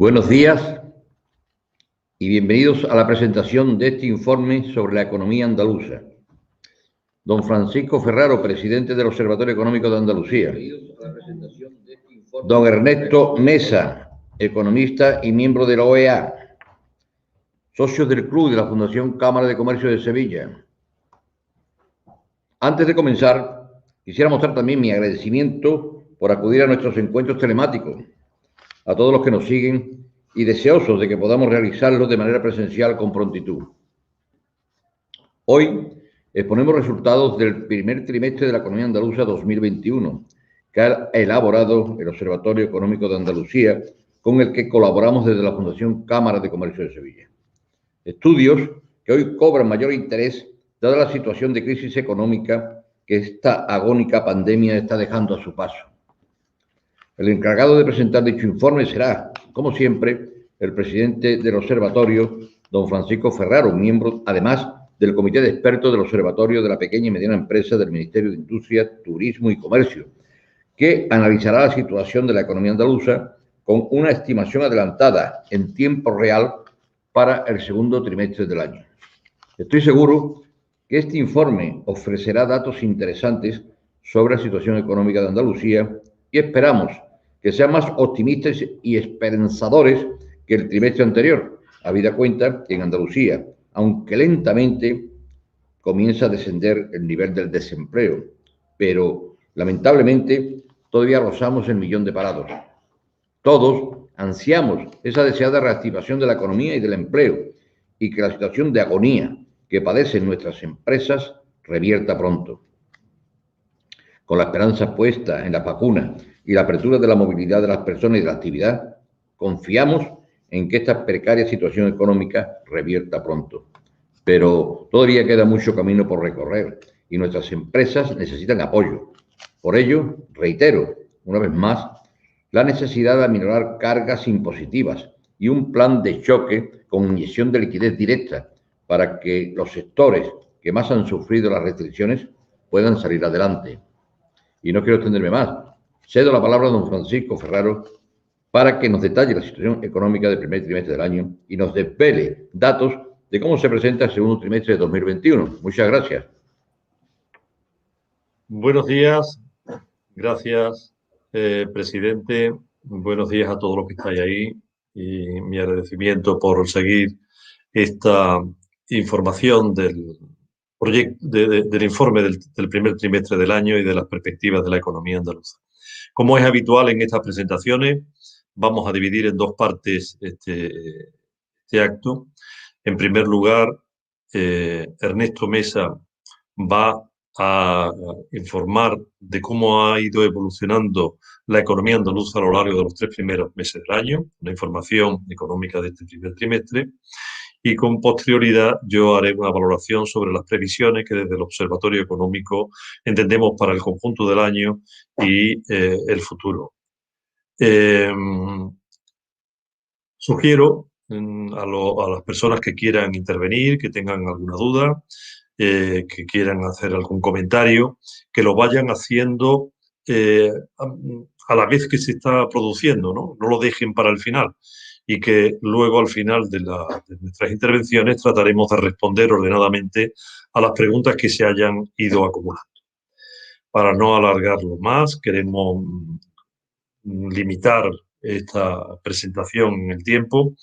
Buenos días y bienvenidos a la presentación de este informe sobre la economía andaluza. Don Francisco Ferraro, presidente del Observatorio Económico de Andalucía. Don Ernesto Mesa, economista y miembro de la OEA. Socios del Club de la Fundación Cámara de Comercio de Sevilla. Antes de comenzar, quisiera mostrar también mi agradecimiento por acudir a nuestros encuentros telemáticos, a todos los que nos siguen y deseosos de que podamos realizarlos de manera presencial con prontitud. Hoy exponemos resultados del primer trimestre de la economía andaluza 2021, que ha elaborado el Observatorio Económico de Andalucía, con el que colaboramos desde la Fundación Cámara de Comercio de Sevilla. Estudios que hoy cobran mayor interés dada la situación de crisis económica que esta agónica pandemia está dejando a su paso. El encargado de presentar dicho informe será, como siempre, el presidente del observatorio, don Francisco Ferraro, miembro, además, del Comité de Expertos del Observatorio de la Pequeña y Mediana Empresa del Ministerio de Industria, Turismo y Comercio, que analizará la situación de la economía andaluza con una estimación adelantada en tiempo real para el segundo trimestre del año. Estoy seguro que este informe ofrecerá datos interesantes sobre la situación económica de Andalucía y esperamos que sean más optimistas y esperanzadores que el trimestre anterior, habida cuenta que en Andalucía, aunque lentamente, comienza a descender el nivel del desempleo, pero lamentablemente todavía rozamos el millón de parados. Todos ansiamos esa deseada reactivación de la economía y del empleo y que la situación de agonía que padecen nuestras empresas revierta pronto. Con la esperanza puesta en la vacuna y la apertura de la movilidad de las personas y de la actividad, confiamos en que esta precaria situación económica revierta pronto. Pero todavía queda mucho camino por recorrer y nuestras empresas necesitan apoyo. Por ello, reitero, una vez más, la necesidad de aminorar cargas impositivas y un plan de choque con inyección de liquidez directa para que los sectores que más han sufrido las restricciones puedan salir adelante. Y no quiero extenderme más. Cedo la palabra a don Francisco Ferraro para que nos detalle la situación económica del primer trimestre del año y nos desvele datos de cómo se presenta el segundo trimestre de 2021. Muchas gracias. Buenos días. Gracias, presidente. Buenos días a todos los que estáis ahí y mi agradecimiento por seguir esta información del proyecto, del informe del primer trimestre del año y de las perspectivas de la economía andaluza. Como es habitual en estas presentaciones, vamos a dividir en dos partes este acto. En primer lugar, Ernesto Mesa va a informar de cómo ha ido evolucionando la economía andaluza a lo largo de los 3 primeros meses del año, una información económica de este primer trimestre, y con posterioridad yo haré una valoración sobre las previsiones que desde el Observatorio Económico entendemos para el conjunto del año y el futuro. Sugiero a las personas que quieran intervenir, que tengan alguna duda, que quieran hacer algún comentario, que lo vayan haciendo a la vez que se está produciendo, ¿no? No lo dejen para el final y que luego al final de nuestras intervenciones trataremos de responder ordenadamente a las preguntas que se hayan ido acumulando. Para no alargarlo más, queremos limitar esta presentación en el tiempo.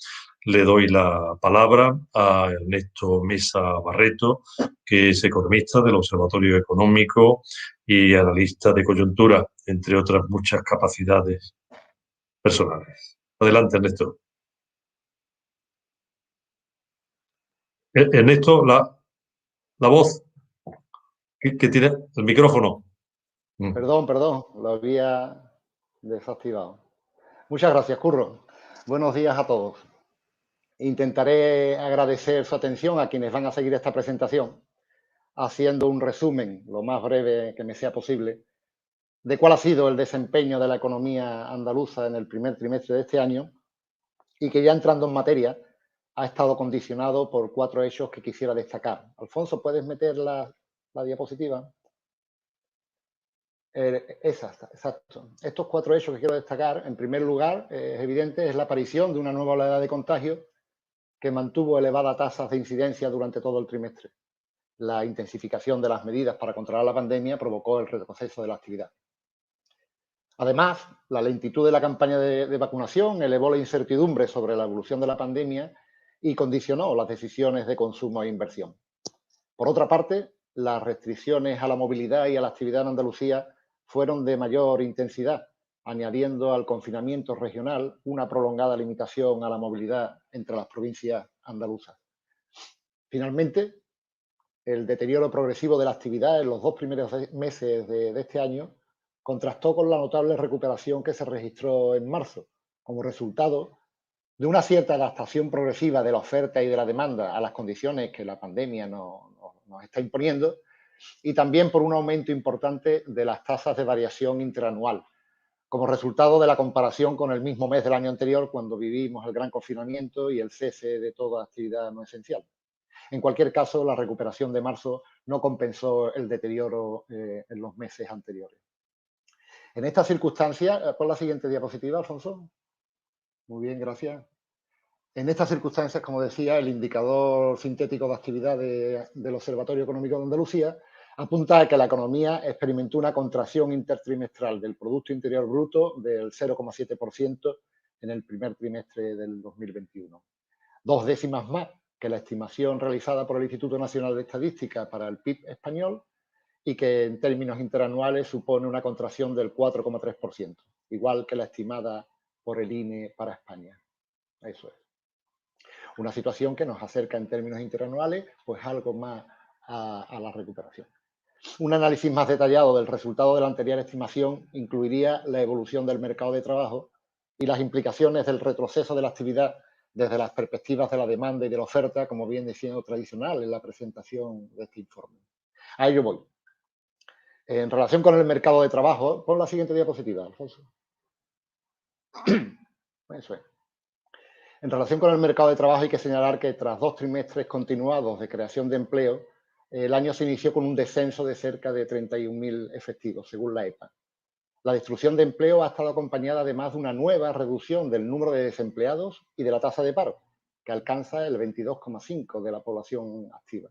Le doy la palabra a Ernesto Mesa Barreto, que es economista del Observatorio Económico y analista de coyuntura, entre otras muchas capacidades personales. Adelante, Ernesto. Ernesto, la voz que tiene el micrófono. Perdón, lo había desactivado. Muchas gracias, Curro. Buenos días a todos. Intentaré agradecer su atención a quienes van a seguir esta presentación, haciendo un resumen lo más breve que me sea posible de cuál ha sido el desempeño de la economía andaluza en el primer trimestre de este año y que ya entrando en materia ha estado condicionado por 4 hechos que quisiera destacar. Alfonso, ¿puedes meter la diapositiva? Exacto. Estos 4 hechos que quiero destacar, en primer lugar, es evidente, es la aparición de una nueva oleada de contagio que mantuvo elevadas tasas de incidencia durante todo el trimestre. La intensificación de las medidas para controlar la pandemia provocó el retroceso de la actividad. Además, la lentitud de la campaña de vacunación elevó la incertidumbre sobre la evolución de la pandemia y condicionó las decisiones de consumo e inversión. Por otra parte, las restricciones a la movilidad y a la actividad en Andalucía fueron de mayor intensidad, añadiendo al confinamiento regional una prolongada limitación a la movilidad entre las provincias andaluzas. Finalmente, el deterioro progresivo de la actividad en los 2 primeros meses de este año contrastó con la notable recuperación que se registró en marzo, como resultado de una cierta adaptación progresiva de la oferta y de la demanda a las condiciones que la pandemia nos está imponiendo, y también por un aumento importante de las tasas de variación interanual, como resultado de la comparación con el mismo mes del año anterior, cuando vivimos el gran confinamiento y el cese de toda actividad no esencial. En cualquier caso, la recuperación de marzo no compensó el deterioro en los meses anteriores. En estas circunstancias, pon la siguiente diapositiva, Alfonso. Muy bien, gracias. En estas circunstancias, como decía, el indicador sintético de actividad del Observatorio Económico de Andalucía apunta a que la economía experimentó una contracción intertrimestral del Producto Interior Bruto del 0,7% en el primer trimestre del 2021. 2 décimas más que la estimación realizada por el Instituto Nacional de Estadística para el PIB español y que en términos interanuales supone una contracción del 4,3%, igual que la estimada por el INE para España. Eso es. Una situación que nos acerca en términos interanuales pues algo más a la recuperación. Un análisis más detallado del resultado de la anterior estimación incluiría la evolución del mercado de trabajo y las implicaciones del retroceso de la actividad desde las perspectivas de la demanda y de la oferta, como viene siendo tradicional en la presentación de este informe. A ello voy. En relación con el mercado de trabajo, pon la siguiente diapositiva, Alfonso. Eso es. En relación con el mercado de trabajo hay que señalar que tras 2 trimestres continuados de creación de empleo, el año se inició con un descenso de cerca de 31.000 efectivos, según la EPA. La destrucción de empleo ha estado acompañada además de una nueva reducción del número de desempleados y de la tasa de paro, que alcanza el 22,5% de la población activa.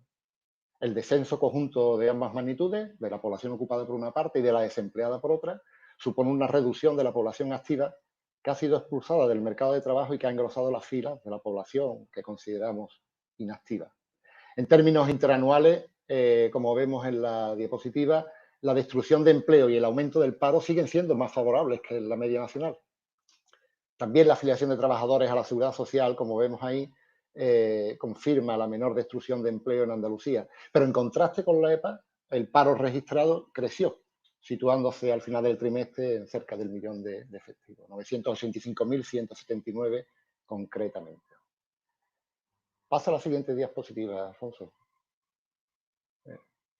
El descenso conjunto de ambas magnitudes, de la población ocupada por una parte y de la desempleada por otra, supone una reducción de la población activa que ha sido expulsada del mercado de trabajo y que ha engrosado las filas de la población que consideramos inactiva. En términos interanuales, como vemos en la diapositiva, la destrucción de empleo y el aumento del paro siguen siendo más favorables que la media nacional. También la afiliación de trabajadores a la seguridad social, como vemos ahí, confirma la menor destrucción de empleo en Andalucía. Pero en contraste con la EPA, el paro registrado creció, situándose al final del trimestre en cerca del 1.000.000 de efectivos, 985.179 concretamente. Pasa a la siguiente diapositiva, Alfonso.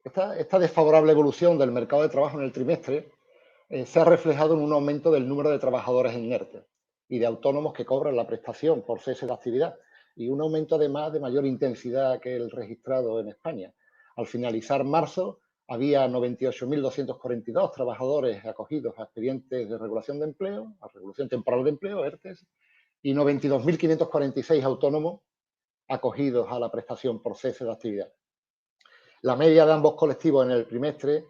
Esta desfavorable evolución del mercado de trabajo en el trimestre se ha reflejado en un aumento del número de trabajadores en ERTE y de autónomos que cobran la prestación por cese de actividad, y un aumento además de mayor intensidad que el registrado en España. Al finalizar marzo, había 98.242 trabajadores acogidos a expedientes de regulación de empleo, a regulación temporal de empleo, ERTES, y 92.546 autónomos acogidos a la prestación por cese de actividad. La media de ambos colectivos en el trimestre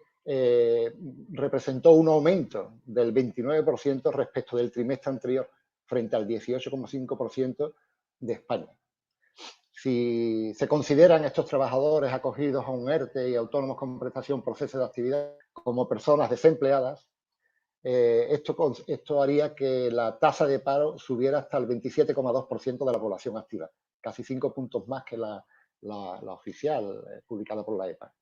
representó un aumento del 29% respecto del trimestre anterior, frente al 18,5% de España. Si se consideran estos trabajadores acogidos a un ERTE y autónomos con prestación por cese de actividad como personas desempleadas, esto haría que la tasa de paro subiera hasta el 27,2% de la población activa, casi 5 puntos más que la oficial publicada por la EPA.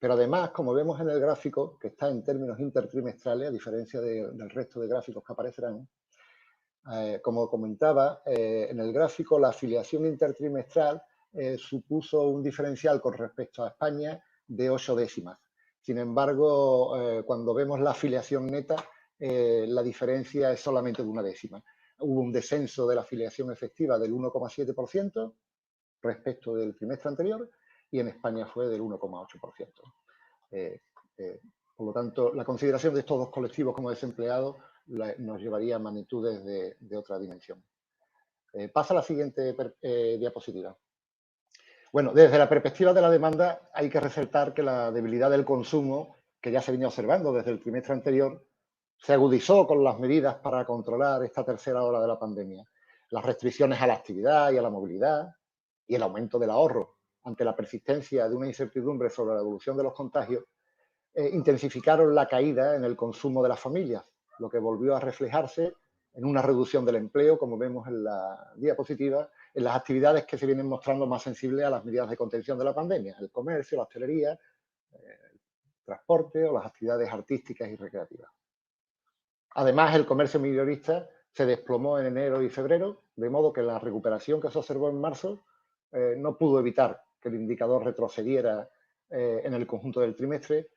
Pero además, como vemos en el gráfico, que está en términos intertrimestrales, a diferencia del resto de gráficos que aparecerán, como comentaba, en el gráfico la afiliación intertrimestral supuso un diferencial con respecto a España de 8 décimas. Sin embargo, cuando vemos la afiliación neta, la diferencia es solamente de 1 décima. Hubo un descenso de la afiliación efectiva del 1,7% respecto del trimestre anterior, y en España fue del 1,8%. Por lo tanto, la consideración de estos dos colectivos como desempleados nos llevaría a magnitudes de otra dimensión. Pasa a la siguiente diapositiva. Bueno, desde la perspectiva de la demanda hay que resaltar que la debilidad del consumo, que ya se venía observando desde el trimestre anterior, se agudizó con las medidas para controlar esta tercera ola de la pandemia. Las restricciones a la actividad y a la movilidad y el aumento del ahorro ante la persistencia de una incertidumbre sobre la evolución de los contagios intensificaron la caída en el consumo de las familias, lo que volvió a reflejarse en una reducción del empleo, como vemos en la diapositiva, en las actividades que se vienen mostrando más sensibles a las medidas de contención de la pandemia, el comercio, la hostelería, el transporte o las actividades artísticas y recreativas. Además, el comercio minorista se desplomó en enero y febrero, de modo que la recuperación que se observó en marzo no pudo evitar que el indicador retrocediera en el conjunto del trimestre,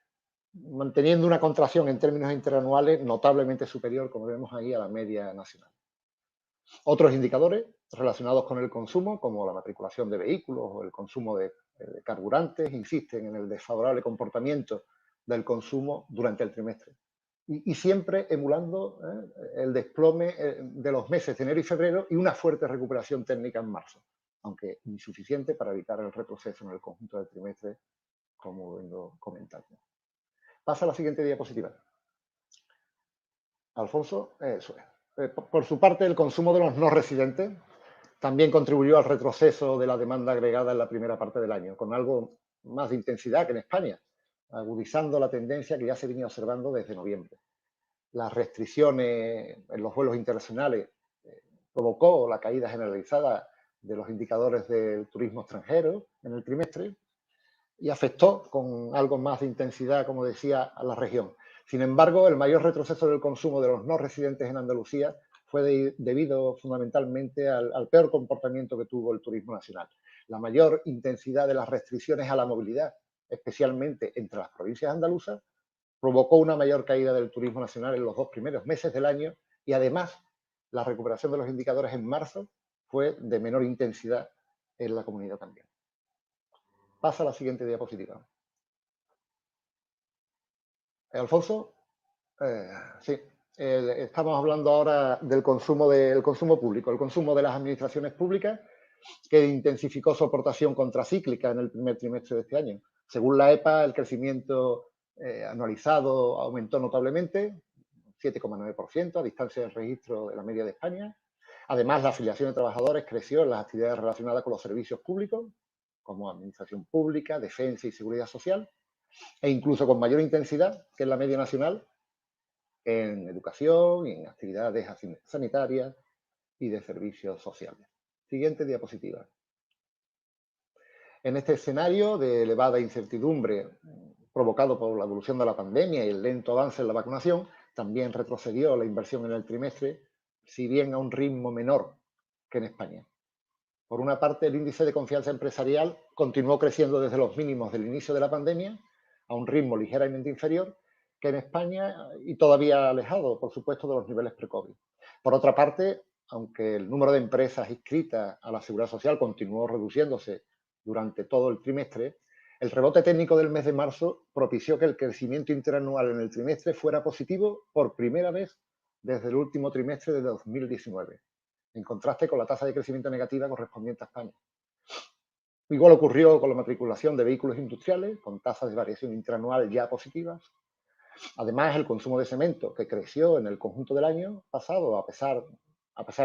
manteniendo una contracción en términos interanuales notablemente superior, como vemos ahí, a la media nacional. Otros indicadores relacionados con el consumo, como la matriculación de vehículos o el consumo de carburantes, insisten en el desfavorable comportamiento del consumo durante el trimestre. Y siempre emulando el desplome de los meses de enero y febrero y una fuerte recuperación técnica en marzo, aunque insuficiente para evitar el retroceso en el conjunto del trimestre, como vengo comentando. Pasa a la siguiente diapositiva. Alfonso, eso es. Por su parte, el consumo de los no residentes también contribuyó al retroceso de la demanda agregada en la primera parte del año, con algo más de intensidad que en España, agudizando la tendencia que ya se venía observando desde noviembre. Las restricciones en los vuelos internacionales provocó la caída generalizada de los indicadores del turismo extranjero en el trimestre y afectó con algo más de intensidad, como decía, a la región. Sin embargo, el mayor retroceso del consumo de los no residentes en Andalucía fue debido fundamentalmente al peor comportamiento que tuvo el turismo nacional. La mayor intensidad de las restricciones a la movilidad, especialmente entre las provincias andaluzas, provocó una mayor caída del turismo nacional en los 2 primeros meses del año y además la recuperación de los indicadores en marzo fue de menor intensidad en la comunidad también. Pasa a la siguiente diapositiva. Alfonso, sí, estamos hablando ahora del consumo público, el consumo de las administraciones públicas, que intensificó su aportación contracíclica en el primer trimestre de este año. Según la EPA, el crecimiento anualizado aumentó notablemente, 7,9%, a distancia del registro de la media de España. Además, la afiliación de trabajadores creció en las actividades relacionadas con los servicios públicos, como administración pública, defensa y seguridad social, e incluso con mayor intensidad que en la media nacional en educación y en actividades sanitarias y de servicios sociales. Siguiente diapositiva. En este escenario de elevada incertidumbre provocado por la evolución de la pandemia y el lento avance en la vacunación, también retrocedió la inversión en el trimestre, si bien a un ritmo menor que en España. Por una parte, el índice de confianza empresarial continuó creciendo desde los mínimos del inicio de la pandemia a un ritmo ligeramente inferior que en España y todavía alejado, por supuesto, de los niveles pre-COVID. Por otra parte, aunque el número de empresas inscritas a la Seguridad Social continuó reduciéndose durante todo el trimestre, el rebote técnico del mes de marzo propició que el crecimiento interanual en el trimestre fuera positivo por primera vez desde el último trimestre de 2019, en contraste con la tasa de crecimiento negativa correspondiente a España. Igual ocurrió con la matriculación de vehículos industriales, con tasas de variación interanual ya positivas. Además, el consumo de cemento, que creció en el conjunto del año pasado a pesar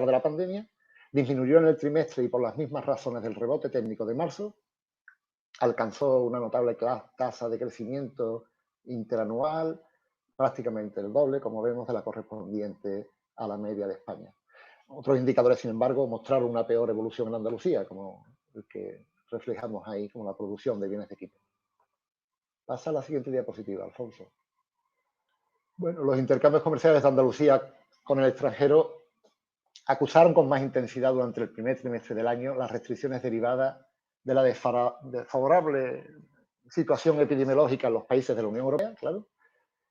de la pandemia, disminuyó en el trimestre y por las mismas razones del rebote técnico de marzo, alcanzó una notable tasa de crecimiento interanual, prácticamente el doble, como vemos, de la correspondiente a la media de España. Otros indicadores, sin embargo, mostraron una peor evolución en Andalucía, como el que reflejamos ahí, como la producción de bienes de equipo. Pasa a la siguiente diapositiva, Alfonso. Bueno, los intercambios comerciales de Andalucía con el extranjero acusaron con más intensidad durante el primer trimestre del año las restricciones derivadas de la desfavorable situación epidemiológica en los países de la Unión Europea, claro,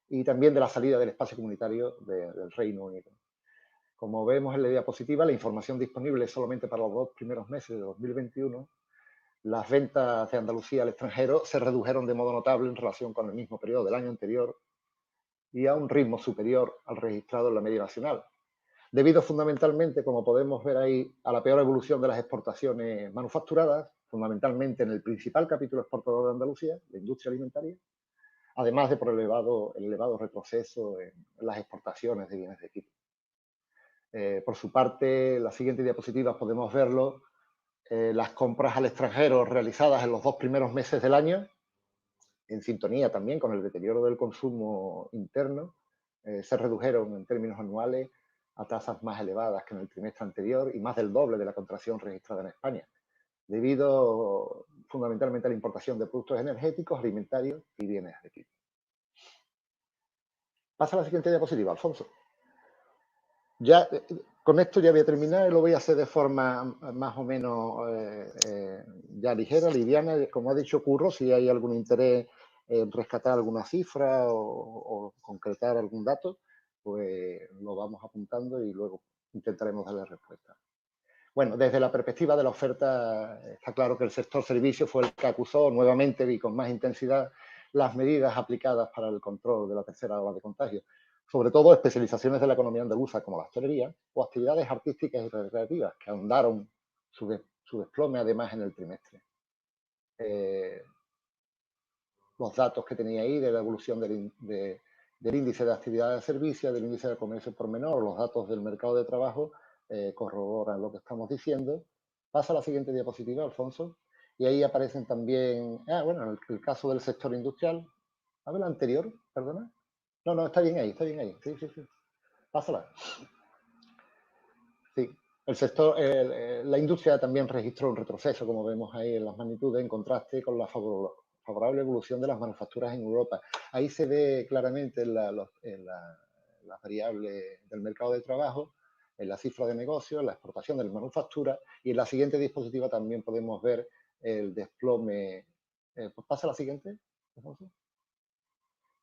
y también de la salida del espacio comunitario del Reino Unido. Como vemos en la diapositiva, la información disponible solamente para los 2 primeros meses de 2021, las ventas de Andalucía al extranjero se redujeron de modo notable en relación con el mismo periodo del año anterior, y a un ritmo superior al registrado en la media nacional, debido fundamentalmente, como podemos ver ahí, a la peor evolución de las exportaciones manufacturadas, fundamentalmente en el principal capítulo exportador de Andalucía, la industria alimentaria, además de por el elevado retroceso en las exportaciones de bienes de equipo. Por su parte, en la siguiente diapositiva podemos verlo, las compras al extranjero realizadas en los 2 primeros meses del año, en sintonía también con el deterioro del consumo interno, se redujeron en términos anuales a tasas más elevadas que en el trimestre anterior y más del doble de la contracción registrada en España, debido fundamentalmente a la importación de productos energéticos, alimentarios y bienes de equipo. Pasa a la siguiente diapositiva, Alfonso. Ya, con esto ya voy a terminar y lo voy a hacer de forma más o menos ya ligera, liviana. Como ha dicho Curro, si hay algún interés en rescatar alguna cifra o concretar algún dato, pues lo vamos apuntando y luego intentaremos darle respuesta. Bueno, desde la perspectiva de la oferta, está claro que el sector servicios fue el que acusó nuevamente y con más intensidad las medidas aplicadas para el control de la tercera ola de contagio, sobre todo especializaciones de la economía andaluza como la hostelería o actividades artísticas y recreativas que ahondaron su desplome además en el trimestre. Los datos que tenía ahí de la evolución del índice de actividad de servicios, del índice de comercio por menor, los datos del mercado de trabajo corroboran lo que estamos diciendo. Pasa a la siguiente diapositiva, Alfonso. Y ahí aparecen también, bueno, el caso del sector industrial. A ver la anterior, perdona. No, está bien ahí, Sí. Pásala. Sí, el sector, la industria también registró un retroceso, como vemos ahí en las magnitudes, en contraste con la favorable evolución de las manufacturas en Europa. Ahí se ve claramente en las variables del mercado de trabajo, en la cifra de negocio, en la exportación de la manufactura, y en la siguiente diapositiva también podemos ver el desplome. Pues pasa a la siguiente.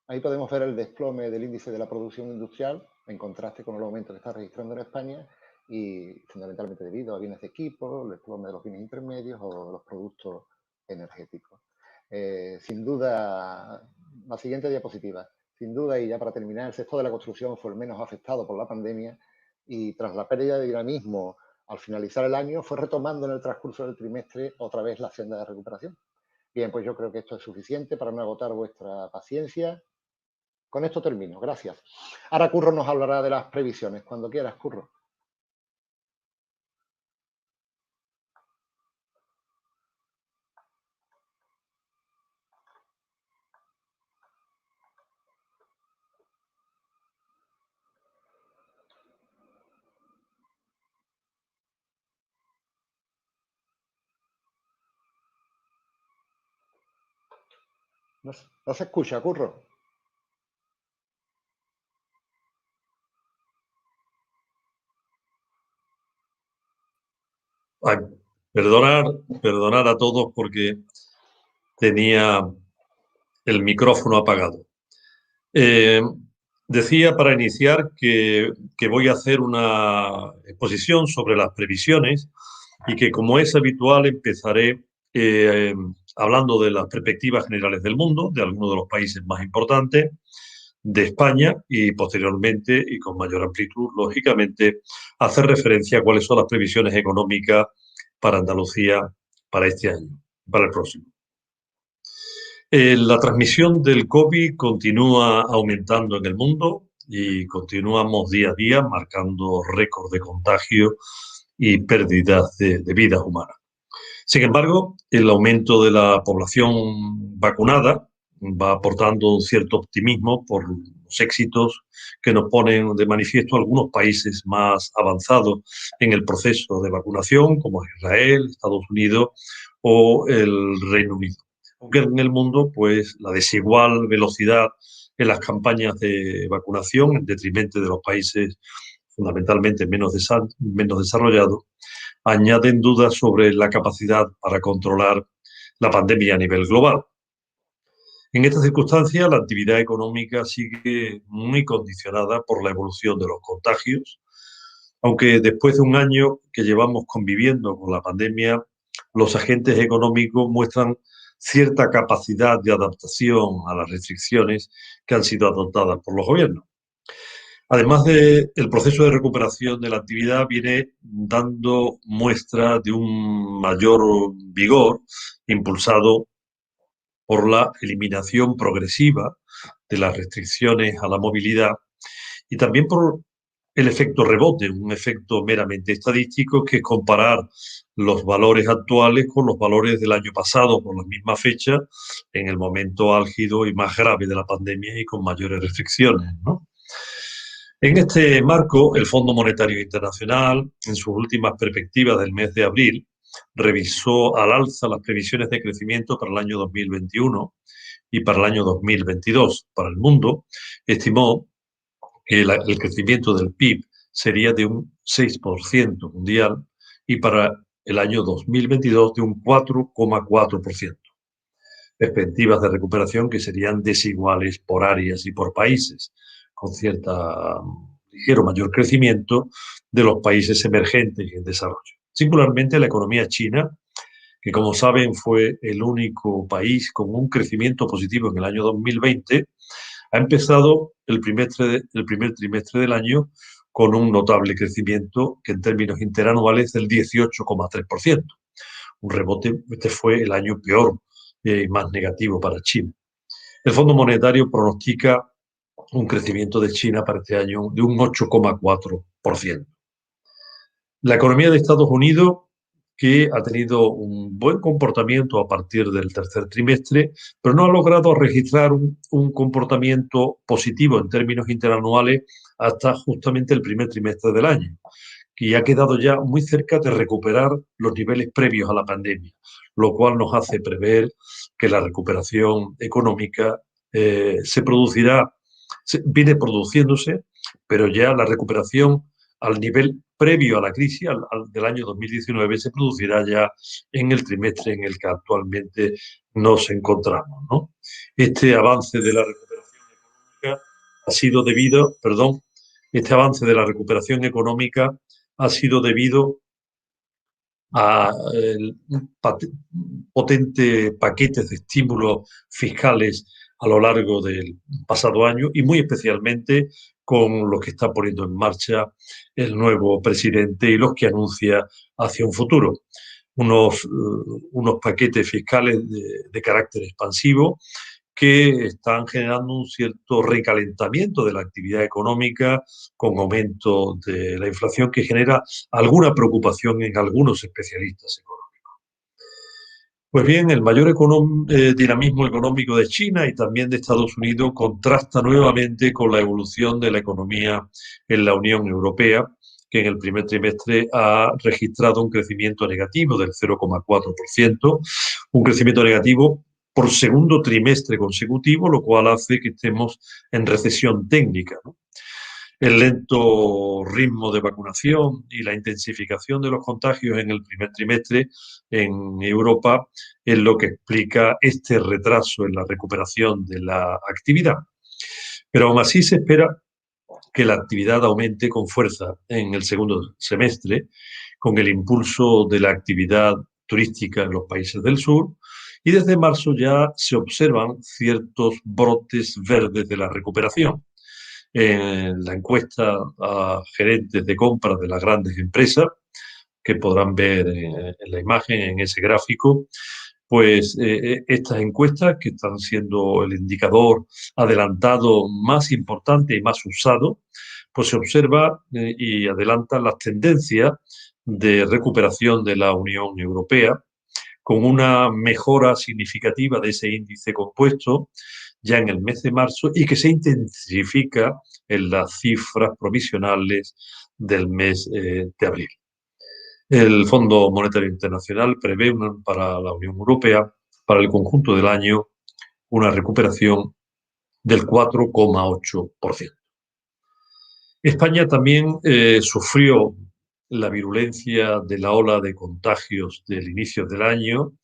Ahí podemos ver el desplome del índice de la producción industrial, en contraste con el aumento que está registrando en España, y fundamentalmente debido a bienes de equipo, el desplome de los bienes intermedios o los productos energéticos. Sin duda, la siguiente diapositiva. Sin duda, y ya para terminar, el sector de la construcción fue el menos afectado por la pandemia y tras la pérdida de dinamismo al finalizar el año, fue retomando en el transcurso del trimestre otra vez la senda de recuperación. Bien, pues yo creo que esto es suficiente para no agotar vuestra paciencia. Con esto termino, gracias. Ahora Curro nos hablará de las previsiones. Cuando quieras, Curro. No se escucha, Curro. Ay, perdonar a todos porque tenía el micrófono apagado. Decía para iniciar que voy a hacer una exposición sobre las previsiones y que, como es habitual, empezaré hablando de las perspectivas generales del mundo, de algunos de los países más importantes, de España y posteriormente, y con mayor amplitud, lógicamente, hacer referencia a cuáles son las previsiones económicas para Andalucía para este año, para el próximo. La transmisión del COVID continúa aumentando en el mundo y continuamos día a día marcando récords de contagio y pérdidas de vidas humanas. Sin embargo, el aumento de la población vacunada va aportando un cierto optimismo por los éxitos que nos ponen de manifiesto algunos países más avanzados en el proceso de vacunación, como Israel, Estados Unidos o el Reino Unido. Aunque en el mundo, pues, la desigual velocidad en las campañas de vacunación, en detrimento de los países fundamentalmente menos desarrollados, añaden dudas sobre la capacidad para controlar la pandemia a nivel global. En esta circunstancia, la actividad económica sigue muy condicionada por la evolución de los contagios, aunque después de un año que llevamos conviviendo con la pandemia, los agentes económicos muestran cierta capacidad de adaptación a las restricciones que han sido adoptadas por los gobiernos. Además el proceso de recuperación de la actividad viene dando muestra de un mayor vigor impulsado por la eliminación progresiva de las restricciones a la movilidad y también por el efecto rebote, un efecto meramente estadístico, que es comparar los valores actuales con los valores del año pasado por la misma fecha, en el momento álgido y más grave de la pandemia y con mayores restricciones, ¿no? En este marco, el Fondo Monetario Internacional, en sus últimas perspectivas del mes de abril, revisó al alza las previsiones de crecimiento para el año 2021 y para el año 2022. Para el mundo, estimó que el crecimiento del PIB sería de un 6% mundial y para el año 2022 de un 4,4%. Perspectivas de recuperación que serían desiguales por áreas y por países, con cierta ligero mayor crecimiento de los países emergentes y en desarrollo. Singularmente la economía china, que como saben fue el único país con un crecimiento positivo en el año 2020, ha empezado el primer trimestre del año con un notable crecimiento que en términos interanuales del 18,3%. Un rebote, este fue el año peor y más negativo para China. El Fondo Monetario pronostica un crecimiento de China para este año de un 8,4%. La economía de Estados Unidos, que ha tenido un buen comportamiento a partir del tercer trimestre, pero no ha logrado registrar un comportamiento positivo en términos interanuales hasta justamente el primer trimestre del año, y ha quedado ya muy cerca de recuperar los niveles previos a la pandemia, lo cual nos hace prever que la recuperación económica se producirá, viene produciéndose, pero ya la recuperación al nivel previo a la crisis del año 2019 se producirá ya en el trimestre en el que actualmente nos encontramos, ¿no? Este avance de la recuperación económica ha sido debido, este avance de la recuperación económica ha sido debido a potentes paquetes de estímulos fiscales a lo largo del pasado año y muy especialmente con lo que está poniendo en marcha el nuevo presidente y los que anuncia hacia un futuro. Unos paquetes fiscales de carácter expansivo que están generando un cierto recalentamiento de la actividad económica con aumento de la inflación que genera alguna preocupación en algunos especialistas económicos. Pues bien, el mayor dinamismo económico de China y también de Estados Unidos contrasta nuevamente con la evolución de la economía en la Unión Europea, que en el primer trimestre ha registrado un crecimiento negativo del 0,4%, un crecimiento negativo por segundo trimestre consecutivo, lo cual hace que estemos en recesión técnica, ¿no? El lento ritmo de vacunación y la intensificación de los contagios en el primer trimestre en Europa es lo que explica este retraso en la recuperación de la actividad. Pero aún así se espera que la actividad aumente con fuerza en el segundo semestre, con el impulso de la actividad turística en los países del sur, y desde marzo ya se observan ciertos brotes verdes de la recuperación. En la encuesta a gerentes de compra de las grandes empresas, que podrán ver en la imagen, en ese gráfico, pues estas encuestas, que están siendo el indicador adelantado más importante y más usado, pues se observa y adelanta las tendencias de recuperación de la Unión Europea, con una mejora significativa de ese índice compuesto ya en el mes de marzo y que se intensifica en las cifras provisionales del mes de abril. El Fondo Monetario Internacional prevé para la Unión Europea, para el conjunto del año, una recuperación del 4,8%. España también sufrió la virulencia de la ola de contagios del inicio del año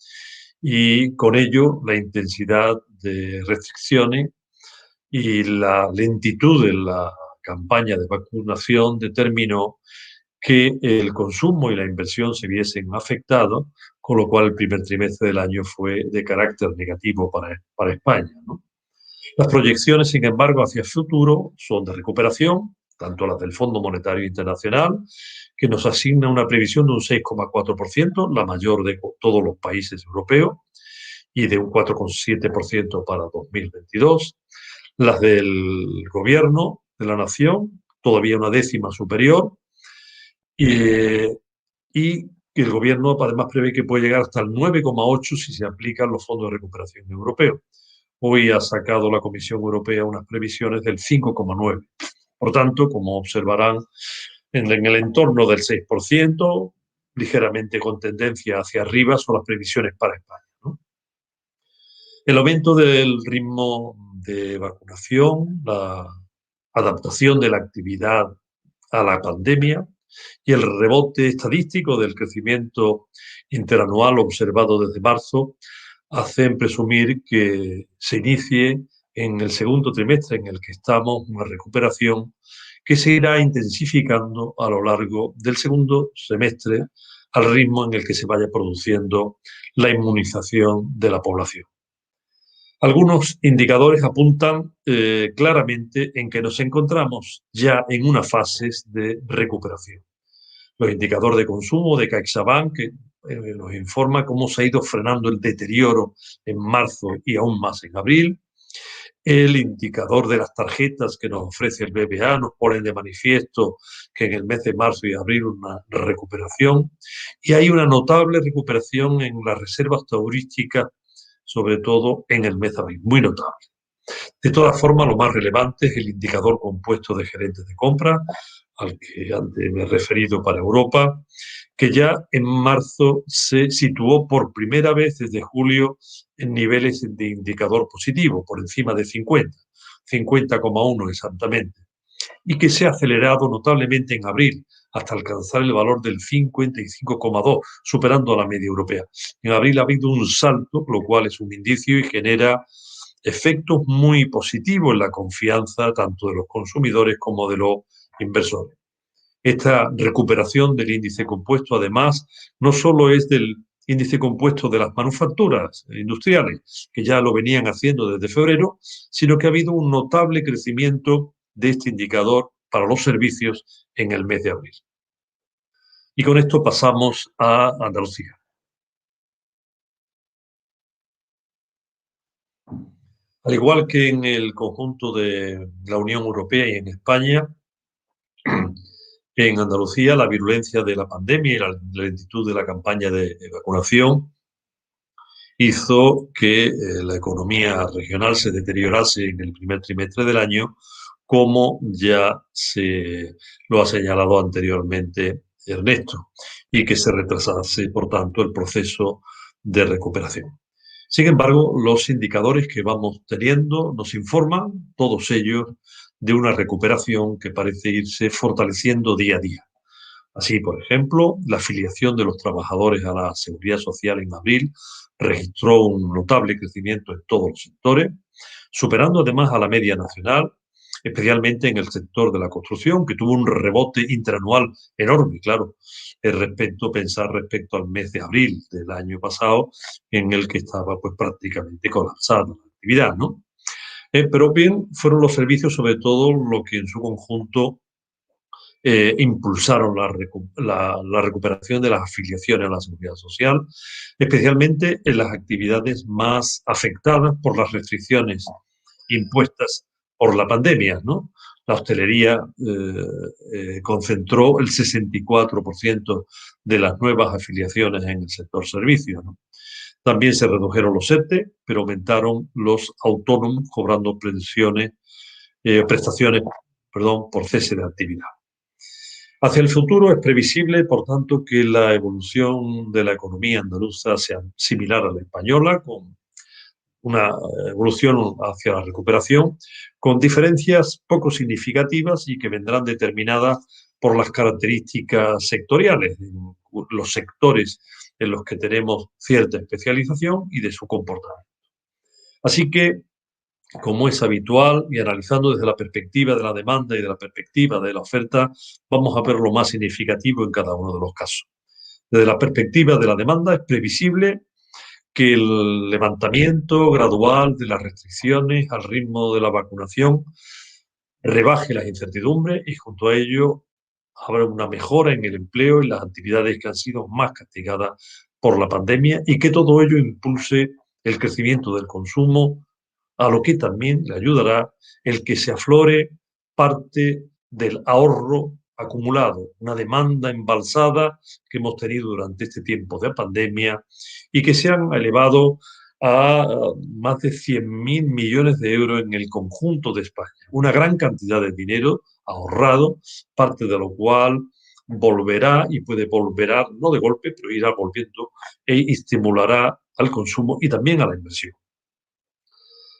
y con ello la intensidad de restricciones y la lentitud de la campaña de vacunación determinó que el consumo y la inversión se viesen afectados, con lo cual el primer trimestre del año fue de carácter negativo para España, ¿no? Las proyecciones, sin embargo, hacia el futuro son de recuperación, tanto las del Fondo Monetario Internacional, que nos asigna una previsión de un 6,4%, la mayor de todos los países europeos, y de un 4,7% para 2022. Las del Gobierno de la Nación, todavía una décima superior, y el Gobierno además prevé que puede llegar hasta el 9,8% si se aplican los fondos de recuperación europeos. Hoy ha sacado la Comisión Europea unas previsiones del 5,9%. Por tanto, como observarán, en el entorno del 6%, ligeramente con tendencia hacia arriba, son las previsiones para España, ¿no? El aumento del ritmo de vacunación, la adaptación de la actividad a la pandemia y el rebote estadístico del crecimiento interanual observado desde marzo hacen presumir que se inicie en el segundo trimestre en el que estamos una recuperación que se irá intensificando a lo largo del segundo semestre al ritmo en el que se vaya produciendo la inmunización de la población. Algunos indicadores apuntan claramente en que nos encontramos ya en una fase de recuperación. Los indicadores de consumo de CaixaBank nos informa cómo se ha ido frenando el deterioro en marzo y aún más en abril. El indicador de las tarjetas que nos ofrece el BBVA nos pone de manifiesto que en el mes de marzo y abril una recuperación, y hay una notable recuperación en las reservas turísticas, sobre todo en el mes de abril, muy notable. De todas formas, lo más relevante es el indicador compuesto de gerentes de compra, al que antes me he referido para Europa, que ya en marzo se situó por primera vez desde julio en niveles de indicador positivo, por encima de 50, 50,1 exactamente, y que se ha acelerado notablemente en abril, hasta alcanzar el valor del 55,2, superando a la media europea. En abril ha habido un salto, lo cual es un indicio y genera efectos muy positivos en la confianza tanto de los consumidores como de los inversores. Esta recuperación del índice compuesto, además, no solo es del índice compuesto de las manufacturas industriales, que ya lo venían haciendo desde febrero, sino que ha habido un notable crecimiento de este indicador para los servicios en el mes de abril. Y con esto pasamos a Andalucía. Al igual que en el conjunto de la Unión Europea y en España, en Andalucía la virulencia de la pandemia y la lentitud de la campaña de vacunación hizo que la economía regional se deteriorase en el primer trimestre del año, como ya se lo ha señalado anteriormente Ernesto, y que se retrasase, por tanto, el proceso de recuperación. Sin embargo, los indicadores que vamos teniendo nos informan, todos ellos, de una recuperación que parece irse fortaleciendo día a día. Así, por ejemplo, la afiliación de los trabajadores a la Seguridad Social en abril registró un notable crecimiento en todos los sectores, superando además a la media nacional, especialmente en el sector de la construcción, que tuvo un rebote interanual enorme, claro, pensar respecto al mes de abril del año pasado, en el que estaba pues prácticamente colapsada la actividad, ¿no? Pero bien, fueron los servicios sobre todo lo que en su conjunto impulsaron la recuperación de las afiliaciones a la Seguridad Social, especialmente en las actividades más afectadas por las restricciones impuestas por la pandemia, ¿no? La hostelería concentró el 64% de las nuevas afiliaciones en el sector servicios, ¿no? También se redujeron los ERTE, pero aumentaron los autónomos cobrando prestaciones por cese de actividad. Hacia el futuro es previsible, por tanto, que la evolución de la economía andaluza sea similar a la española, con una evolución hacia la recuperación, con diferencias poco significativas y que vendrán determinadas por las características sectoriales, los sectores en los que tenemos cierta especialización y de su comportamiento. Así que como es habitual, y analizando desde la perspectiva de la demanda y de la perspectiva de la oferta, vamos a ver lo más significativo en cada uno de los casos. Desde la perspectiva de la demanda es previsible que el levantamiento gradual de las restricciones al ritmo de la vacunación rebaje las incertidumbres y junto a ello habrá una mejora en el empleo y las actividades que han sido más castigadas por la pandemia y que todo ello impulse el crecimiento del consumo, a lo que también le ayudará el que se aflore parte del ahorro acumulado, una demanda embalsada que hemos tenido durante este tiempo de pandemia y que se han elevado a más de 100.000 millones de euros en el conjunto de España. Una gran cantidad de dinero ahorrado, parte de lo cual volverá y puede volver, no de golpe, pero irá volviendo e estimulará al consumo y también a la inversión.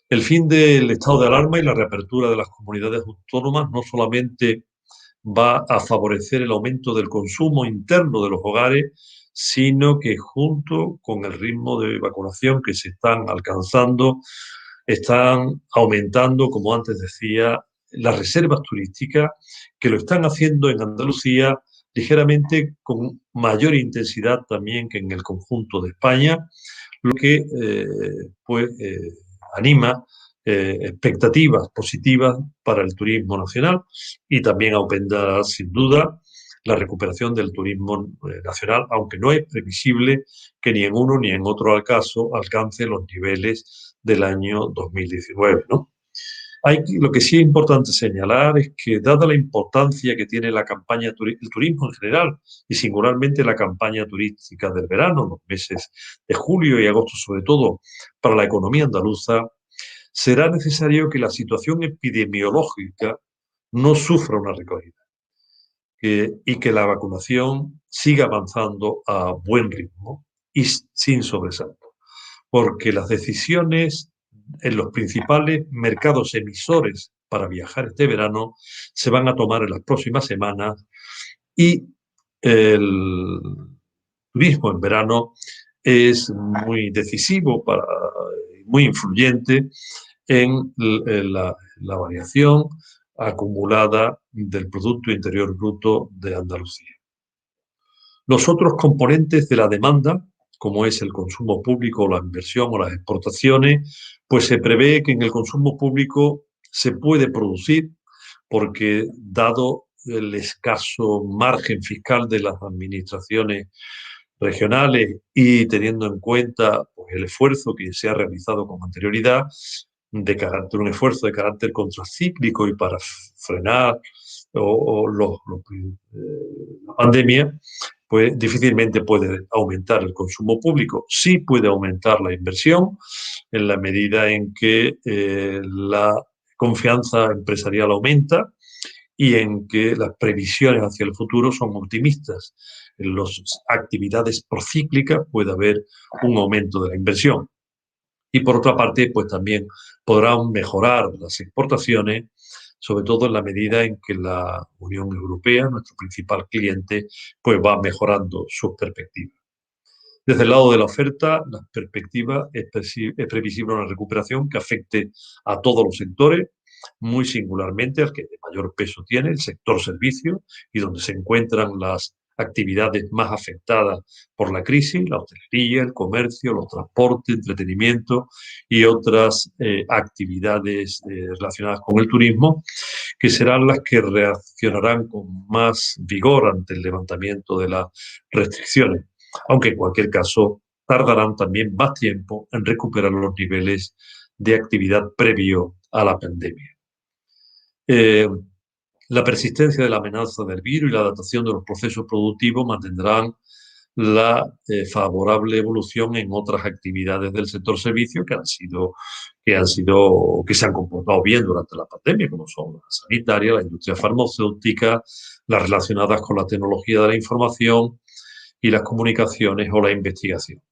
El fin del estado de alarma y la reapertura de las comunidades autónomas no solamente va a favorecer el aumento del consumo interno de los hogares, sino que junto con el ritmo de vacunación que se están alcanzando, están aumentando, como antes decía, las reservas turísticas, que lo están haciendo en Andalucía ligeramente con mayor intensidad también que en el conjunto de España, lo que anima expectativas positivas para el turismo nacional y también aumentará sin duda la recuperación del turismo nacional, aunque no es previsible que ni en uno ni en otro caso alcance los niveles del año 2019, ¿no? Lo que sí es importante señalar es que, dada la importancia que tiene la campaña, el turismo en general, y singularmente la campaña turística del verano, los meses de julio y agosto sobre todo, para la economía andaluza, será necesario que la situación epidemiológica no sufra una recaída y que la vacunación siga avanzando a buen ritmo y sin sobresalto, porque las decisiones en los principales mercados emisores para viajar este verano se van a tomar en las próximas semanas y el turismo en verano es muy decisivo, muy influyente en la variación acumulada del Producto Interior Bruto de Andalucía. Los otros componentes de la demanda, como es el consumo público, la inversión o las exportaciones, pues se prevé que en el consumo público se puede producir porque, dado el escaso margen fiscal de las administraciones regionales y teniendo en cuenta pues, el esfuerzo que se ha realizado con anterioridad, un esfuerzo de carácter contracíclico y para frenar la pandemia, pues difícilmente puede aumentar el consumo público. Sí puede aumentar la inversión en la medida en que la confianza empresarial aumenta y en que las previsiones hacia el futuro son optimistas. En las actividades procíclicas puede haber un aumento de la inversión. Y por otra parte, pues también podrán mejorar las exportaciones, sobre todo en la medida en que la Unión Europea, nuestro principal cliente, pues va mejorando sus perspectivas. Desde el lado de la oferta, la perspectiva es previsible una recuperación que afecte a todos los sectores, muy singularmente al que de mayor peso tiene, el sector servicios, y donde se encuentran las actividades más afectadas por la crisis, la hostelería, el comercio, los transportes, entretenimiento y otras actividades relacionadas con el turismo, que serán las que reaccionarán con más vigor ante el levantamiento de las restricciones, aunque en cualquier caso tardarán también más tiempo en recuperar los niveles de actividad previo a la pandemia. La persistencia de la amenaza del virus y la adaptación de los procesos productivos mantendrán la favorable evolución en otras actividades del sector servicio que se han comportado bien durante la pandemia, como son la sanitaria, la industria farmacéutica, las relacionadas con la tecnología de la información y las comunicaciones o la investigación.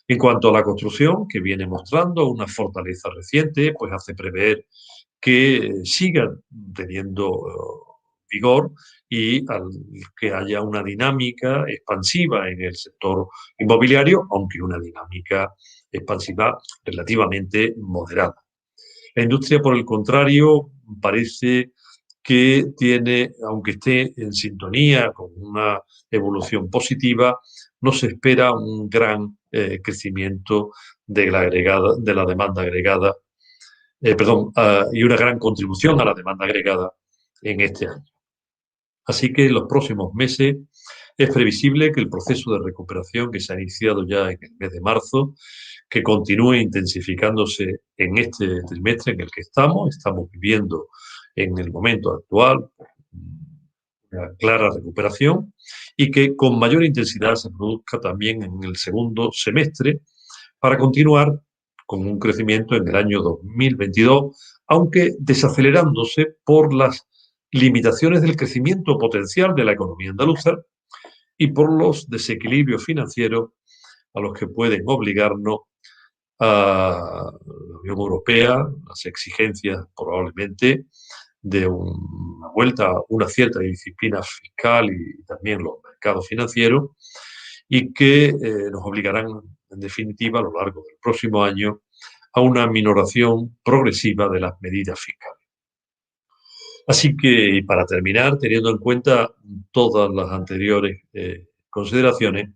En cuanto a la construcción, que viene mostrando una fortaleza reciente, pues hace prever que sigan teniendo vigor y que haya una dinámica expansiva en el sector inmobiliario, aunque una dinámica expansiva relativamente moderada. La industria, por el contrario, parece que tiene, aunque esté en sintonía con una evolución positiva, no se espera un gran crecimiento de la demanda agregada, y una gran contribución a la demanda agregada en este año. Así que en los próximos meses es previsible que el proceso de recuperación que se ha iniciado ya en el mes de marzo, que continúe intensificándose en este trimestre en el que estamos viviendo en el momento actual una clara recuperación y que con mayor intensidad se produzca también en el segundo semestre para continuar con un crecimiento en el año 2022, aunque desacelerándose por las limitaciones del crecimiento potencial de la economía andaluza y por los desequilibrios financieros a los que pueden obligarnos a la Unión Europea, las exigencias probablemente de una vuelta a una cierta disciplina fiscal y también los mercados financieros, y que nos obligarán, en definitiva, a lo largo del próximo año, a una minoración progresiva de las medidas fiscales. Así que, para terminar, teniendo en cuenta todas las anteriores consideraciones,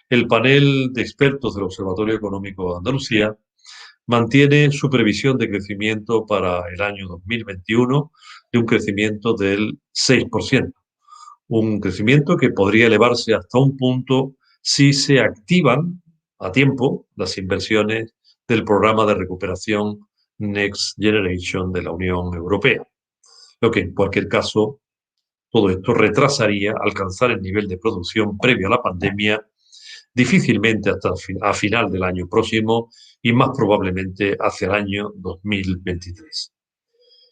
el panel de expertos del Observatorio Económico de Andalucía mantiene su previsión de crecimiento para el año 2021 de un crecimiento del 6%, un crecimiento que podría elevarse hasta un punto si se activan a tiempo las inversiones del programa de recuperación Next Generation de la Unión Europea. Lo que en cualquier caso, todo esto retrasaría alcanzar el nivel de producción previo a la pandemia difícilmente hasta a final del año próximo y más probablemente hacia el año 2023.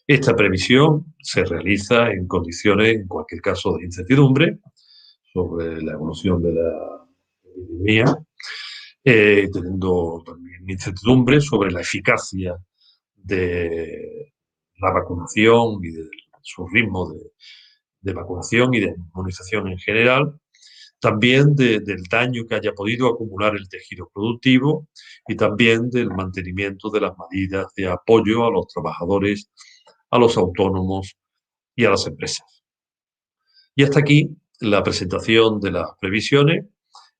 Esta previsión se realiza en condiciones, en cualquier caso, de incertidumbre sobre la evolución de la epidemia, teniendo también incertidumbre sobre la eficacia de la vacunación y de su ritmo de vacunación y de inmunización en general, también del daño que haya podido acumular el tejido productivo y también del mantenimiento de las medidas de apoyo a los trabajadores, a los autónomos y a las empresas. Y hasta aquí la presentación de las previsiones,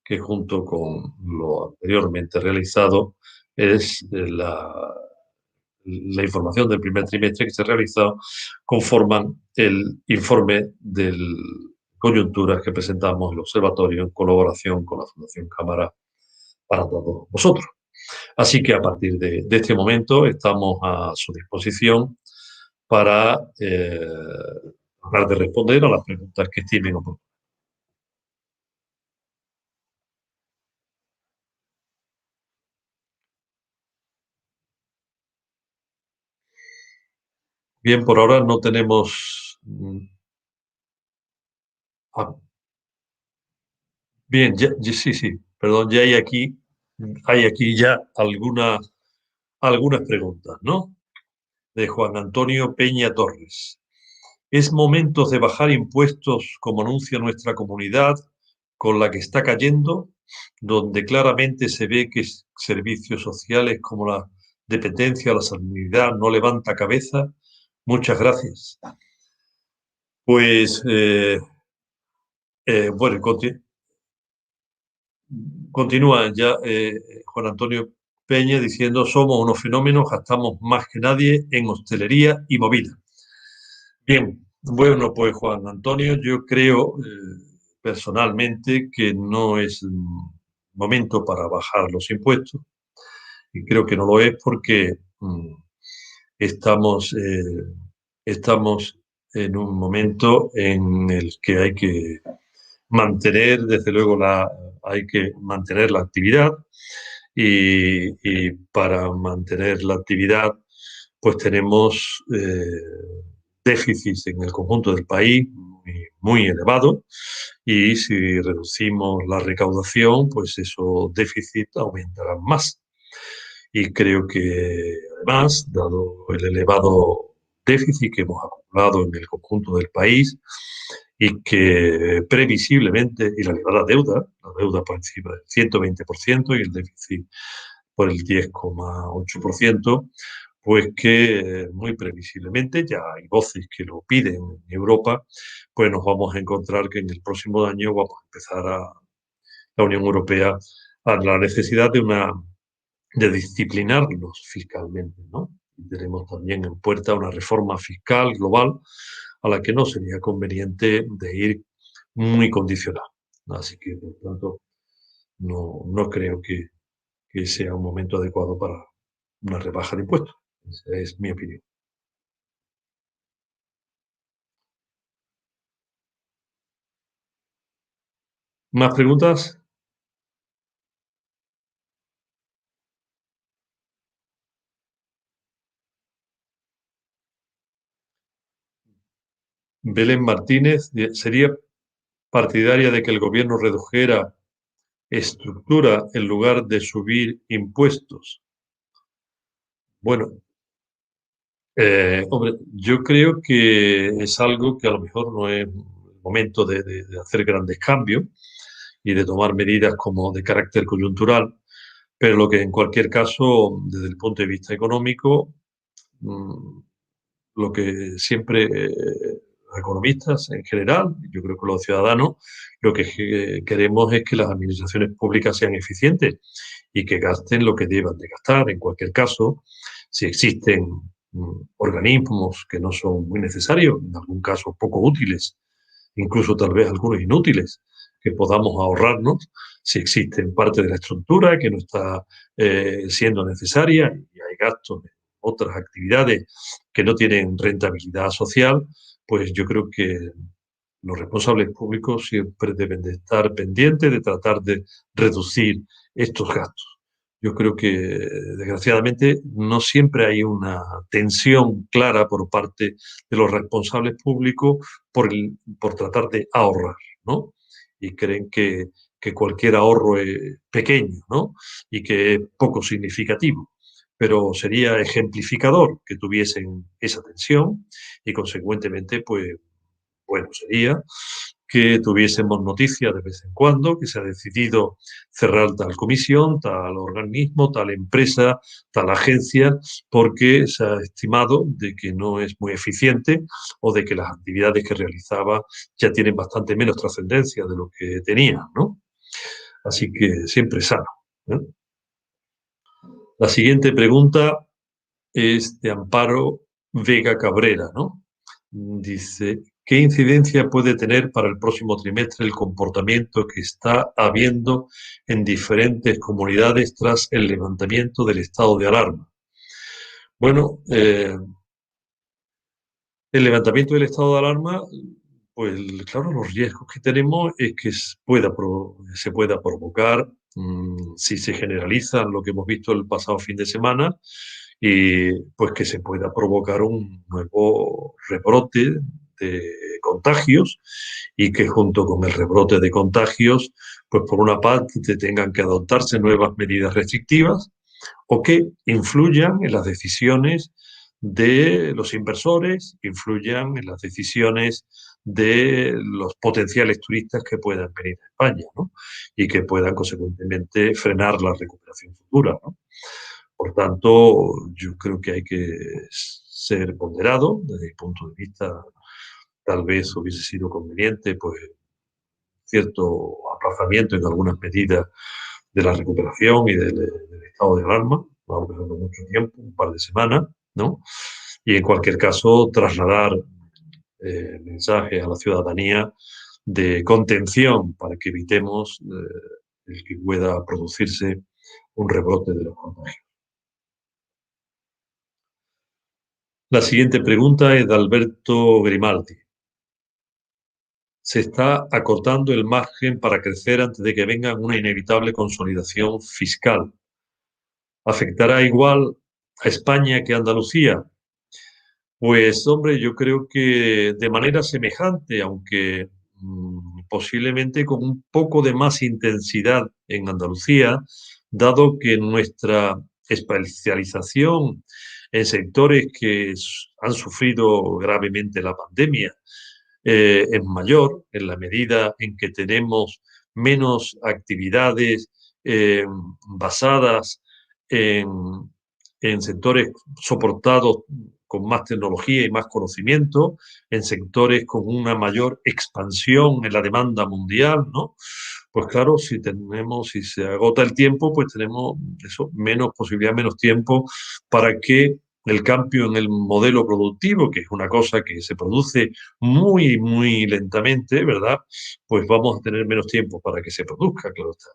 que junto con lo anteriormente realizado es la información del primer trimestre que se ha realizado, conforman el informe del coyunturas que presentamos el observatorio en colaboración con la Fundación Cámara para todos vosotros. Así que a partir de este momento estamos a su disposición para tratar de responder a las preguntas que estimen oportunas. Bien, por ahora no tenemos... Bien, sí, perdón, ya hay aquí ya algunas preguntas, ¿no? De Juan Antonio Peña Torres. ¿Es momento de bajar impuestos como anuncia nuestra comunidad con la que está cayendo, donde claramente se ve que servicios sociales como la dependencia o la sanidad no levanta cabeza? Muchas gracias. Pues, bueno, continúa ya Juan Antonio Peña diciendo: somos unos fenómenos, gastamos más que nadie en hostelería y movida. Bien, bueno, pues Juan Antonio, yo creo personalmente que no es momento para bajar los impuestos, y creo que no lo es porque estamos en un momento en el que hay que mantener, desde luego, hay que mantener la actividad y para mantener la actividad pues tenemos déficits en el conjunto del país muy elevados, y si reducimos la recaudación, pues esos déficits aumentarán más. Y creo que, además, dado el elevado déficit que hemos acumulado en el conjunto del país y que previsiblemente, y la elevada deuda, la deuda por encima del 120% y el déficit por el 10,8%, pues que muy previsiblemente, ya hay voces que lo piden en Europa, pues nos vamos a encontrar que en el próximo año vamos a empezar la Unión Europea a la necesidad de disciplinarnos fiscalmente, ¿no? Y tenemos también en puerta una reforma fiscal global a la que no sería conveniente de ir muy condicionado. Así que, por tanto, no creo que sea un momento adecuado para una rebaja de impuestos. Esa es mi opinión. ¿Más preguntas? Belén Martínez sería partidaria de que el gobierno redujera estructura en lugar de subir impuestos. Bueno, hombre, yo creo que es algo que a lo mejor no es el momento de hacer grandes cambios y de tomar medidas como de carácter coyuntural, pero lo que en cualquier caso, desde el punto de vista económico, mm, lo que siempre los economistas en general, yo creo que los ciudadanos, lo que queremos es que las administraciones públicas sean eficientes y que gasten lo que deban de gastar. En cualquier caso, si existen organismos que no son muy necesarios, en algún caso poco útiles, incluso tal vez algunos inútiles, que podamos ahorrarnos, si existen parte de la estructura que no está siendo necesaria y hay gastos en otras actividades que no tienen rentabilidad social, pues yo creo que los responsables públicos siempre deben de estar pendientes de tratar de reducir estos gastos. Yo creo que, desgraciadamente, no siempre hay una tensión clara por parte de los responsables públicos por tratar de ahorrar, ¿no? Y creen que cualquier ahorro es pequeño, ¿no? Y que es poco significativo. Pero sería ejemplificador que tuviesen esa tensión y, consecuentemente, pues, bueno, sería que tuviésemos noticias de vez en cuando, que se ha decidido cerrar tal comisión, tal organismo, tal empresa, tal agencia, porque se ha estimado de que no es muy eficiente o de que las actividades que realizaba ya tienen bastante menos trascendencia de lo que tenían, ¿no? Así que siempre es sano, ¿eh? La siguiente pregunta es de Amparo Vega Cabrera, ¿no? Dice, ¿qué incidencia puede tener para el próximo trimestre el comportamiento que está habiendo en diferentes comunidades tras el levantamiento del estado de alarma? Bueno, el levantamiento del estado de alarma, pues claro, los riesgos que tenemos es que se pueda provocar, si se generaliza lo que hemos visto el pasado fin de semana, y pues que se pueda provocar un nuevo rebrote de contagios y que junto con el rebrote de contagios, pues por una parte tengan que adoptarse nuevas medidas restrictivas o que influyan en las decisiones de los inversores, influyan en las decisiones de los potenciales turistas que puedan venir a España, ¿no? Y que puedan, consecuentemente, frenar la recuperación futura, ¿no? Por tanto, yo creo que hay que ser ponderado desde el punto de vista, tal vez hubiese sido conveniente, pues, cierto aplazamiento en algunas medidas de la recuperación y del estado de alarma, vamos dando mucho tiempo, un par de semanas, ¿no? Y en cualquier caso, trasladar mensajes a la ciudadanía de contención para que evitemos el que pueda producirse un rebrote de los contagios. La siguiente pregunta es de Alberto Grimaldi. Se está acortando el margen para crecer antes de que venga una inevitable consolidación fiscal. ¿Afectará igual a España que a Andalucía? Pues, hombre, yo creo que de manera semejante, aunque posiblemente con un poco de más intensidad en Andalucía, dado que nuestra especialización en sectores que han sufrido gravemente la pandemia es mayor en la medida en que tenemos menos actividades basadas en en sectores soportados con más tecnología y más conocimiento, en sectores con una mayor expansión en la demanda mundial, ¿no? Pues claro, si se agota el tiempo, pues tenemos eso, menos posibilidad, menos tiempo para que el cambio en el modelo productivo, que es una cosa que se produce muy, muy lentamente, ¿verdad? Pues vamos a tener menos tiempo para que se produzca, claro está.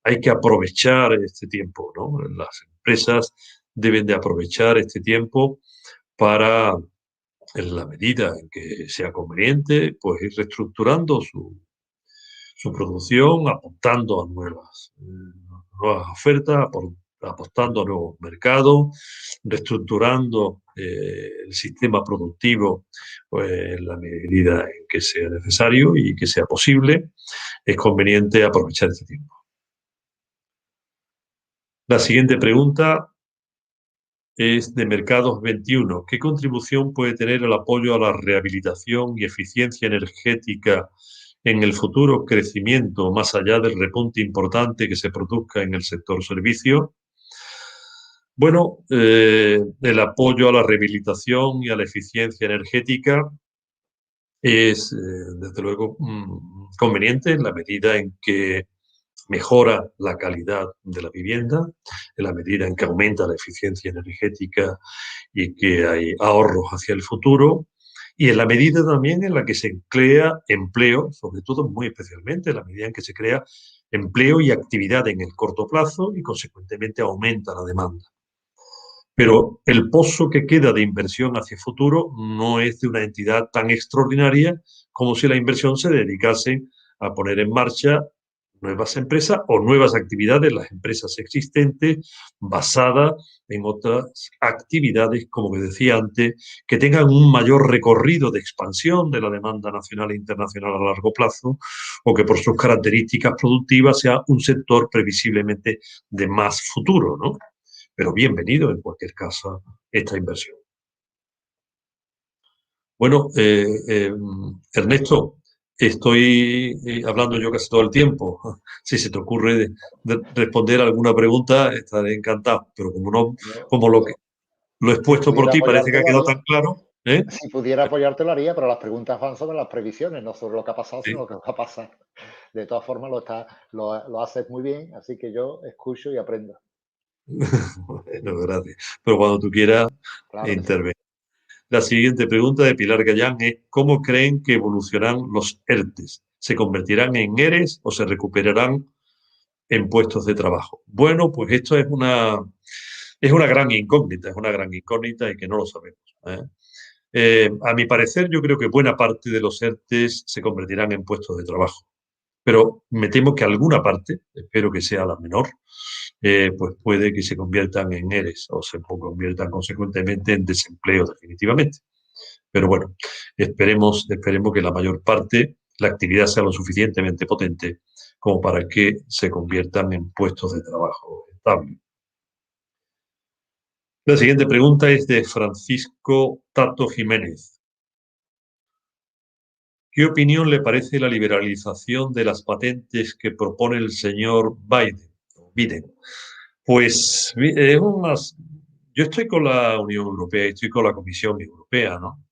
Hay que aprovechar este tiempo, ¿no? Las empresas deben de aprovechar este tiempo para, en la medida en que sea conveniente, pues ir reestructurando su producción, apuntando a nuevas ofertas, apostando a nuevos mercados, reestructurando el sistema productivo pues, en la medida en que sea necesario y que sea posible. Es conveniente aprovechar este tiempo. La siguiente pregunta es de Mercados 21. ¿Qué contribución puede tener el apoyo a la rehabilitación y eficiencia energética en el futuro crecimiento, más allá del repunte importante que se produzca en el sector servicio? Bueno, el apoyo a la rehabilitación y a la eficiencia energética es, desde luego, conveniente en la medida en que mejora la calidad de la vivienda, en la medida en que aumenta la eficiencia energética y que hay ahorros hacia el futuro, y en la medida también en la que se crea empleo, sobre todo muy especialmente en la medida en que se crea empleo y actividad en el corto plazo y consecuentemente aumenta la demanda. Pero el pozo que queda de inversión hacia el futuro no es de una entidad tan extraordinaria como si la inversión se dedicase a poner en marcha nuevas empresas o nuevas actividades, las empresas existentes, basadas en otras actividades, como que decía antes, que tengan un mayor recorrido de expansión de la demanda nacional e internacional a largo plazo, o que por sus características productivas sea un sector previsiblemente de más futuro, ¿no? Pero bienvenido en cualquier caso esta inversión. Bueno, Ernesto, estoy hablando yo casi todo el tiempo. Si se te ocurre responder alguna pregunta, estaré encantado. Pero como lo Si expuesto por pudiera ti parece que apoyarte, ha lo quedado haría. tan claro, ¿eh? Si pudiera apoyarte, lo haría, pero las preguntas van sobre las previsiones, no sobre lo que ha pasado, sino Sí. lo que va a pasar. De todas formas, lo haces muy bien, así que yo escucho y aprendo. Bueno, gracias. Pero cuando tú quieras, Claro que sí. interven. La siguiente pregunta de Pilar Gallán es: ¿cómo creen que evolucionarán los ERTES? ¿Se convertirán en ERES o se recuperarán en puestos de trabajo? Bueno, pues esto es una gran incógnita y que no lo sabemos, ¿eh? A mi parecer, yo creo que buena parte de los ERTES se convertirán en puestos de trabajo, pero me temo que alguna parte, espero que sea la menor, pues puede que se conviertan en ERES o se conviertan consecuentemente en desempleo definitivamente. Pero bueno, esperemos que la mayor parte, la actividad sea lo suficientemente potente como para que se conviertan en puestos de trabajo estables. La siguiente pregunta es de Francisco Tato Jiménez. ¿Qué opinión le parece la liberalización de las patentes que propone el señor Biden? Pues yo estoy con la Unión Europea y estoy con la Comisión Europea, ¿no?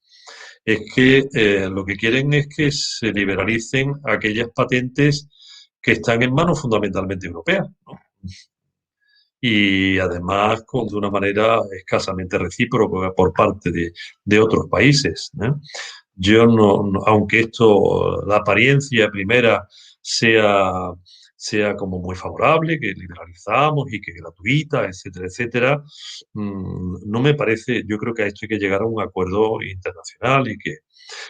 Es que lo que quieren es que se liberalicen aquellas patentes que están en manos fundamentalmente europeas, ¿no? Y además de una manera escasamente recíproca por parte de otros países, ¿no? Yo aunque la apariencia primera sea, sea como muy favorable, que liberalizamos y que gratuita, etcétera, etcétera, no me parece, yo creo que a esto hay que llegar a un acuerdo internacional y que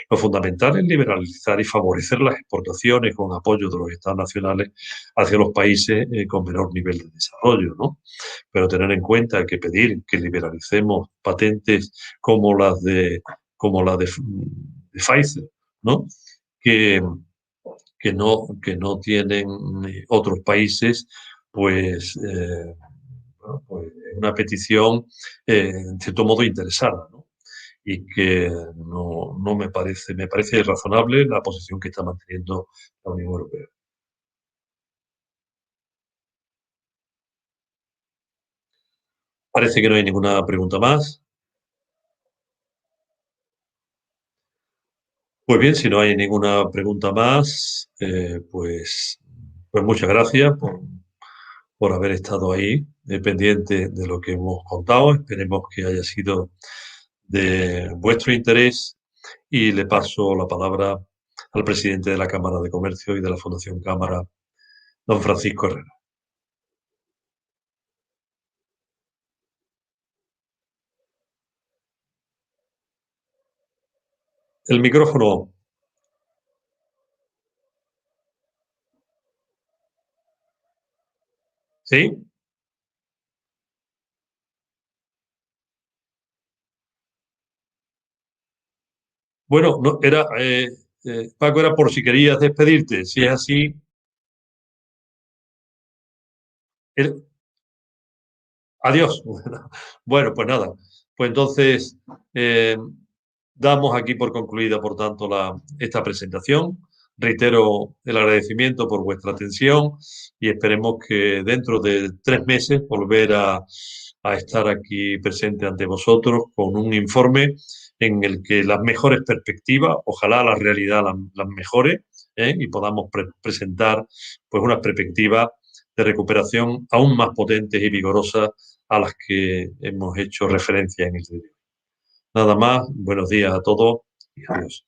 lo fundamental es liberalizar y favorecer las exportaciones con apoyo de los estados nacionales hacia los países con menor nivel de desarrollo, ¿no? Pero tener en cuenta que pedir que liberalicemos patentes como de Pfizer, ¿no? Que, que no tienen otros países, pues, bueno, pues es una petición en cierto modo interesada, ¿no? Y que no me parece razonable la posición que está manteniendo la Unión Europea. Parece que no hay ninguna pregunta más. Pues bien, si no hay ninguna pregunta más, pues muchas gracias por haber estado ahí, pendiente de lo que hemos contado. Esperemos que haya sido de vuestro interés y le paso la palabra al presidente de la Cámara de Comercio y de la Fundación Cámara, don Francisco Herrera. El micrófono. ¿Sí? Bueno, no, era, Paco, era por si querías despedirte. Si es así, el- adiós. Bueno, pues nada. Pues entonces damos aquí por concluida, por tanto, esta presentación. Reitero el agradecimiento por vuestra atención y esperemos que dentro de 3 meses volver a estar aquí presente ante vosotros con un informe en el que las mejores perspectivas, ojalá la realidad las mejore, y podamos presentar pues unas perspectivas de recuperación aún más potentes y vigorosas a las que hemos hecho referencia en el vídeo. Nada más, buenos días a todos y adiós.